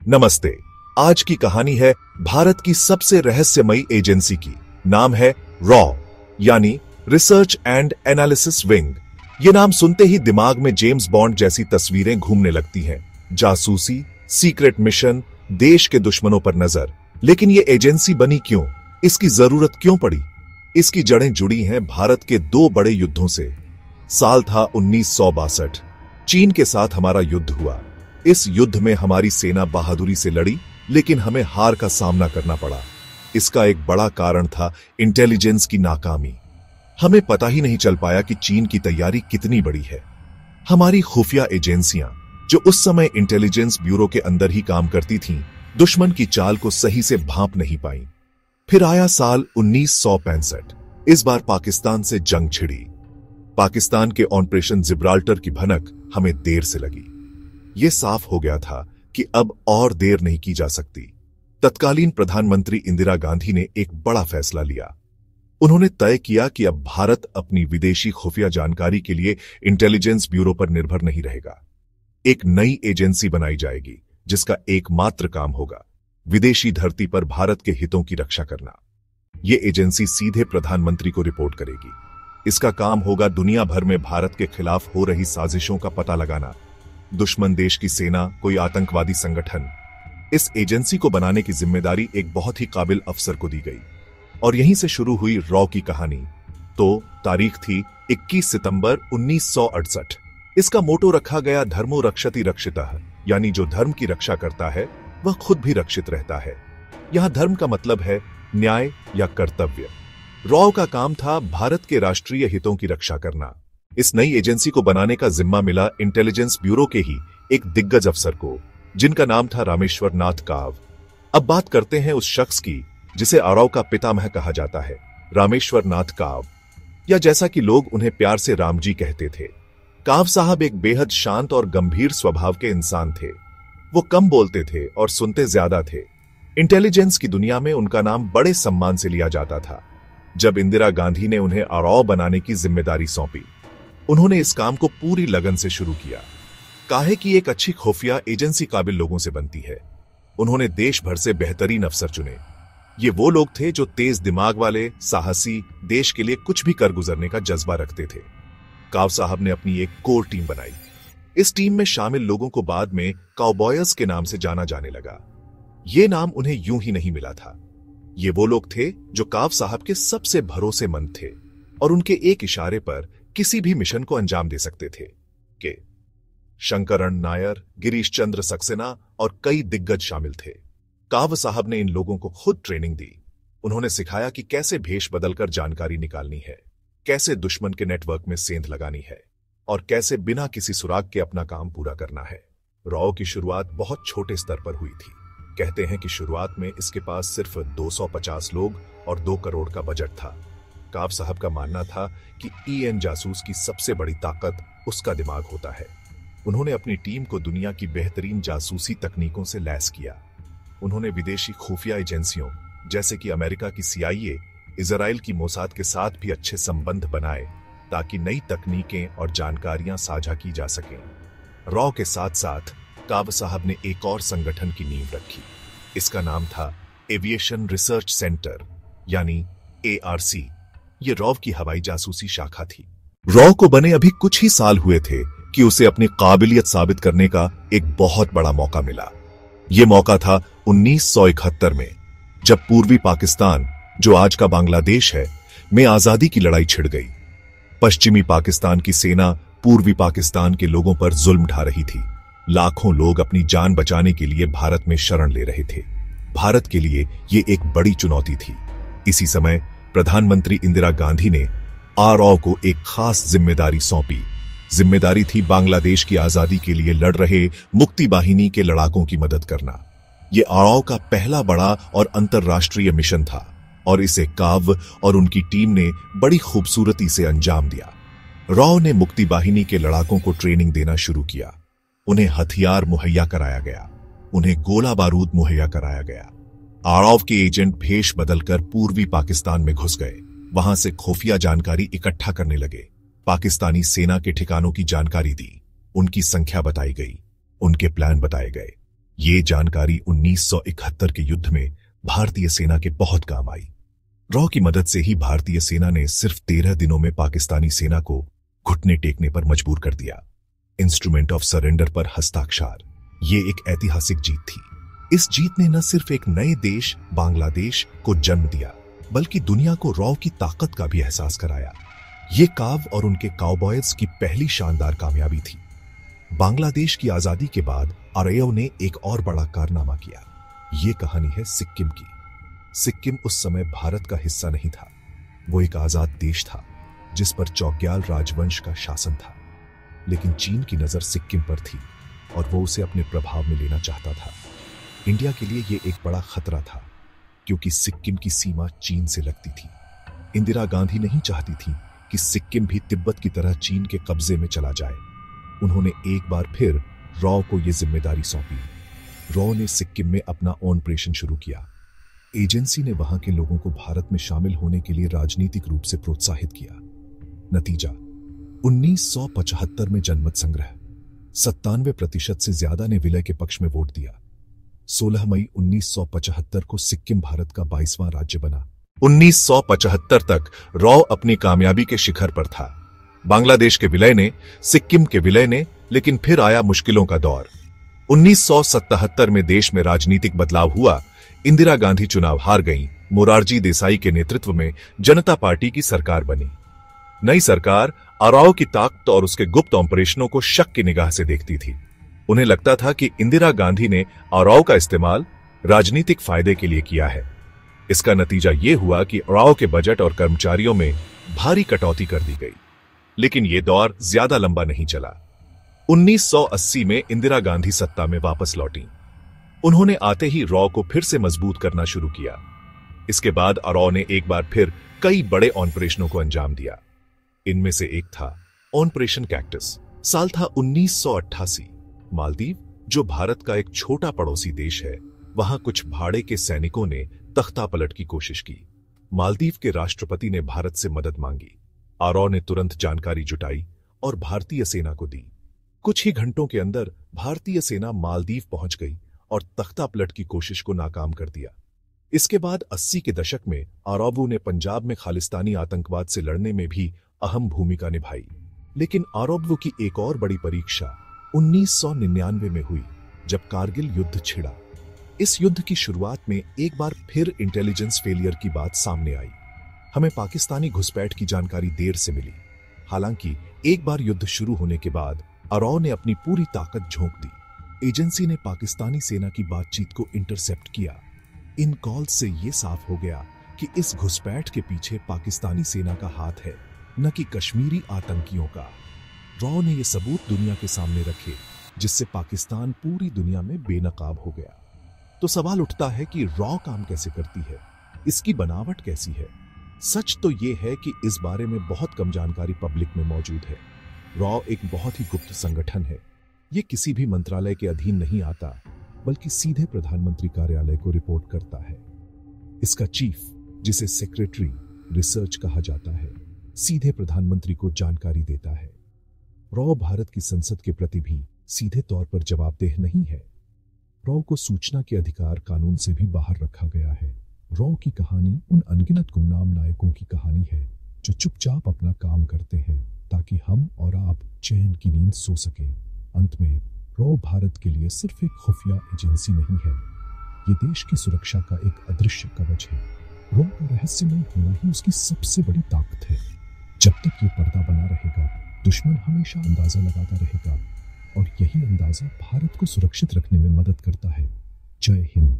नमस्ते। आज की कहानी है भारत की सबसे रहस्यमयी एजेंसी की। नाम है रॉ यानी रिसर्च एंड एनालिसिस विंग। ये नाम सुनते ही दिमाग में जेम्स बॉन्ड जैसी तस्वीरें घूमने लगती हैं। जासूसी, सीक्रेट मिशन, देश के दुश्मनों पर नजर। लेकिन ये एजेंसी बनी क्यों? इसकी जरूरत क्यों पड़ी? इसकी जड़ें जुड़ी हैं भारत के दो बड़े युद्धों से। साल था 1962। चीन के साथ हमारा युद्ध हुआ। इस युद्ध में हमारी सेना बहादुरी से लड़ी, लेकिन हमें हार का सामना करना पड़ा। इसका एक बड़ा कारण था इंटेलिजेंस की नाकामी। हमें पता ही नहीं चल पाया कि चीन की तैयारी कितनी बड़ी है। हमारी खुफिया एजेंसियां, जो उस समय इंटेलिजेंस ब्यूरो के अंदर ही काम करती थीं, दुश्मन की चाल को सही से भांप नहीं पाई। फिर आया साल 1965। इस बार पाकिस्तान से जंग छिड़ी। पाकिस्तान के ऑपरेशन जिब्राल्टर की भनक हमें देर से लगी। यह साफ हो गया था कि अब और देर नहीं की जा सकती। तत्कालीन प्रधानमंत्री इंदिरा गांधी ने एक बड़ा फैसला लिया। उन्होंने तय किया कि अब भारत अपनी विदेशी खुफिया जानकारी के लिए इंटेलिजेंस ब्यूरो पर निर्भर नहीं रहेगा। एक नई एजेंसी बनाई जाएगी जिसका एकमात्र काम होगा विदेशी धरती पर भारत के हितों की रक्षा करना। यह एजेंसी सीधे प्रधानमंत्री को रिपोर्ट करेगी। इसका काम होगा दुनिया भर में भारत के खिलाफ हो रही साजिशों का पता लगाना। दुश्मन देश की सेना, कोई आतंकवादी संगठन। इस एजेंसी को बनाने की जिम्मेदारी एक बहुत ही काबिल अफसर को दी गई और यहीं से शुरू हुई रॉ की कहानी। तो तारीख थी 21 सितंबर 1968। इसका मोटो रखा गया धर्मो रक्षति रक्षितः, यानी जो धर्म की रक्षा करता है वह खुद भी रक्षित रहता है। यहां धर्म का मतलब है न्याय या कर्तव्य। रॉ का काम था भारत के राष्ट्रीय हितों की रक्षा करना। इस नई एजेंसी को बनाने का जिम्मा मिला इंटेलिजेंस ब्यूरो के ही एक दिग्गज अफसर को, जिनका नाम था रामेश्वर नाथ काव। अब बात करते हैं उस शख्स की जिसे आरओ का पितामह कहा जाता है, रामेश्वर नाथ काव, या जैसा कि लोग उन्हें प्यार से राम जी कहते थे। काव साहब एक बेहद शांत और गंभीर स्वभाव के इंसान थे। वो कम बोलते थे और सुनते ज्यादा थे। इंटेलिजेंस की दुनिया में उनका नाम बड़े सम्मान से लिया जाता था। जब इंदिरा गांधी ने उन्हें आरओ बनाने की जिम्मेदारी सौंपी, उन्होंने इस काम को पूरी लगन से शुरू किया। काहे कि एक अच्छी खुफिया एजेंसी काबिल लोगों से बनती है। उन्होंने देश भर से बेहतरीन अफसर चुने। ये वो लोग थे जो तेज दिमाग वाले, साहसी, देश के लिए कुछ भी कर गुजरने का जज्बा रखते थे। काव साहब ने अपनी एक कोर टीम बनाई। इस टीम में शामिल लोगों को बाद में काउबॉयर्स के नाम से जाना जाने लगा। ये नाम उन्हें यूं ही नहीं मिला था। ये वो लोग थे जो काव साहब के सबसे भरोसेमंद थे और उनके एक इशारे पर किसी भी मिशन को अंजाम दे सकते थे। के शंकरण नायर, गिरीश चंद्र सक्सेना और कई दिग्गज शामिल थे। काव साहब ने इन लोगों को खुद ट्रेनिंग दी। उन्होंने सिखाया कि कैसे भेष बदलकर जानकारी निकालनी है, कैसे दुश्मन के नेटवर्क में सेंध लगानी है और कैसे बिना किसी सुराग के अपना काम पूरा करना है। रॉ की शुरुआत बहुत छोटे स्तर पर हुई थी। कहते हैं कि शुरुआत में इसके पास सिर्फ 250 लोग और 2 करोड़ का बजट था। काव साहब का मानना था कि ईएन जासूस की सबसे बड़ी ताकत उसका दिमाग होता है। उन्होंने अपनी टीम को दुनिया की बेहतरीन जासूसी तकनीकों से लैस किया। उन्होंने विदेशी खुफिया एजेंसियों जैसे कि अमेरिका की CIA, इजराइल की मोसाद के साथ भी अच्छे संबंध बनाए ताकि नई तकनीकें और जानकारियां साझा की जा सकें। रॉ के साथ साथ काव साहब ने एक और संगठन की नींव रखी। इसका नाम था एविएशन रिसर्च सेंटर यानी ARC। ये रॉ की हवाई जासूसी शाखा थी। रॉ को बने अभी कुछ ही साल हुए थे कि उसे अपनी काबिलियत साबित करने का एक बहुत बड़ा मौका मिला। यह मौका था 1971 में, जब पूर्वी पाकिस्तान, जो आज का बांग्लादेश है, में आजादी की लड़ाई छिड़ गई। पश्चिमी पाकिस्तान की सेना पूर्वी पाकिस्तान के लोगों पर जुल्म ढा रही थी। लाखों लोग अपनी जान बचाने के लिए भारत में शरण ले रहे थे। भारत के लिए यह एक बड़ी चुनौती थी। इसी समय प्रधानमंत्री इंदिरा गांधी ने आरओ को एक खास जिम्मेदारी सौंपी। जिम्मेदारी थी बांग्लादेश की आजादी के लिए लड़ रहे मुक्ति बाहिनी के लड़ाकों की मदद करना। यह आरओ का पहला बड़ा और अंतरराष्ट्रीय मिशन था और इसे काव और उनकी टीम ने बड़ी खूबसूरती से अंजाम दिया। रॉ ने मुक्ति बाहिनी के लड़ाकों को ट्रेनिंग देना शुरू किया। उन्हें हथियार मुहैया कराया गया, उन्हें गोला बारूद मुहैया कराया गया। आरओ के एजेंट भेष बदलकर पूर्वी पाकिस्तान में घुस गए। वहां से खुफिया जानकारी इकट्ठा करने लगे। पाकिस्तानी सेना के ठिकानों की जानकारी दी, उनकी संख्या बताई गई, उनके प्लान बताए गए। ये जानकारी 1971 के युद्ध में भारतीय सेना के बहुत काम आई। रॉ की मदद से ही भारतीय सेना ने सिर्फ 13 दिनों में पाकिस्तानी सेना को घुटने टेकने पर मजबूर कर दिया। इंस्ट्रूमेंट ऑफ सरेंडर पर हस्ताक्षर, ये एक ऐतिहासिक जीत थी। इस जीत ने न सिर्फ एक नए देश बांग्लादेश को जन्म दिया, बल्कि दुनिया को रॉ की ताकत का भी एहसास कराया। ये काव और उनके काउबॉयज की पहली शानदार कामयाबी थी। बांग्लादेश की आजादी के बाद आरओ ने एक और बड़ा कारनामा किया। ये कहानी है सिक्किम की। सिक्किम उस समय भारत का हिस्सा नहीं था, वो एक आजाद देश था जिस पर चौग्याल राजवंश का शासन था। लेकिन चीन की नजर सिक्किम पर थी और वो उसे अपने प्रभाव में लेना चाहता था। इंडिया के लिए ये एक बड़ा खतरा था, क्योंकि सिक्किम की सीमा चीन से लगती थी। इंदिरा गांधी नहीं चाहती थी कि सिक्किम भी तिब्बत की तरह चीन के कब्जे में चला जाए। उन्होंने एक बार फिर रॉ को यह जिम्मेदारी सौंपी। रॉ ने सिक्किम में अपना ऑपरेशन शुरू किया। एजेंसी ने वहां के लोगों को भारत में शामिल होने के लिए राजनीतिक रूप से प्रोत्साहित किया। नतीजा 1975 में जनमत संग्रह 97% से ज्यादा ने विलय के पक्ष में वोट दिया। 16 मई 1975 को सिक्किम भारत का 22वां राज्य बना। 1975 तक रॉ अपनी कामयाबी के शिखर पर था। बांग्लादेश के विलय ने, सिक्किम के विलय ने, लेकिन फिर आया मुश्किलों का दौर। 1977 में देश में राजनीतिक बदलाव हुआ। इंदिरा गांधी चुनाव हार गईं। मोरारजी देसाई के नेतृत्व में जनता पार्टी की सरकार बनी। नई सरकार आरओ की ताकत और उसके गुप्त ऑपरेशनों को शक की निगाह से देखती थी। उन्हें लगता था कि इंदिरा गांधी ने आरओ का इस्तेमाल राजनीतिक फायदे के लिए किया है। इसका नतीजा यह हुआ कि आरओ के बजट और कर्मचारियों में भारी कटौती कर दी गई। लेकिन यह दौर ज्यादा लंबा नहीं चला। 1980 में इंदिरा गांधी सत्ता में वापस लौटी। उन्होंने आते ही रॉ को फिर से मजबूत करना शुरू किया। इसके बाद आरओ ने एक बार फिर कई बड़े ऑपरेशनों को अंजाम दिया। इनमें से एक था ऑपरेशन कैक्टस। साल था 1988। मालदीव, जो भारत का एक छोटा पड़ोसी देश है, वहां कुछ भाड़े के सैनिकों ने तख्तापलट की कोशिश की। मालदीव के राष्ट्रपति ने भारत से मदद मांगी। आरओ ने तुरंत जानकारी जुटाई और भारतीय सेना को दी। कुछ ही घंटों के अंदर भारतीय सेना मालदीव पहुंच गई और तख्तापलट की कोशिश को नाकाम कर दिया। इसके बाद 80 के दशक में आरओ ने पंजाब में खालिस्तानी आतंकवाद से लड़ने में भी अहम भूमिका निभाई। लेकिन आरओ की एक और बड़ी परीक्षा 1999 में हुई, जब कारगिल युद्ध छिड़ा। इस युद्ध की शुरुआत में एक बार फिर इंटेलिजेंस फेलियर की बात सामने आई। हमें पाकिस्तानी घुसपैठ की जानकारी देर से मिली। हालांकि एक बार युद्ध शुरू होने के बाद आरओ ने अपनी पूरी ताकत झोंक दी। एजेंसी ने पाकिस्तानी सेना की बातचीत को इंटरसेप्ट किया। इन कॉल से यह साफ हो गया कि इस घुसपैठ के पीछे पाकिस्तानी सेना का हाथ है, न कि कश्मीरी आतंकियों का। रॉ ने यह सबूत दुनिया के सामने रखे, जिससे पाकिस्तान पूरी दुनिया में बेनकाब हो गया। तो सवाल उठता है कि रॉ काम कैसे करती है, इसकी बनावट कैसी है। सच तो यह है कि इस बारे में बहुत कम जानकारी पब्लिक में मौजूद है। रॉ एक बहुत ही गुप्त संगठन है। यह किसी भी मंत्रालय के अधीन नहीं आता, बल्कि सीधे प्रधानमंत्री कार्यालय को रिपोर्ट करता है। इसका चीफ, जिसे सेक्रेटरी रिसर्च कहा जाता है, सीधे प्रधानमंत्री को जानकारी देता है। रॉ भारत की संसद के प्रति भी सीधे तौर पर जवाबदेह नहीं है। रॉ को सूचना के अधिकार कानून से भी बाहर रखा गया है। रॉ की कहानी उन अनगिनत गुमनाम नायकों की कहानी है जो चुपचाप अपना काम करते हैं ताकि हम और आप चैन की नींद सो सके। अंत में रॉ भारत के लिए सिर्फ एक खुफिया एजेंसी नहीं है, ये देश की सुरक्षा का एक अदृश्य कवच है। रॉ का रहस्यमय होना ही उसकी सबसे बड़ी ताकत है। जब तक ये पर्दा बना रहेगा, दुश्मन हमेशा अंदाजा लगाता रहेगा, और यही अंदाजा भारत को सुरक्षित रखने में मदद करता है। जय हिंद।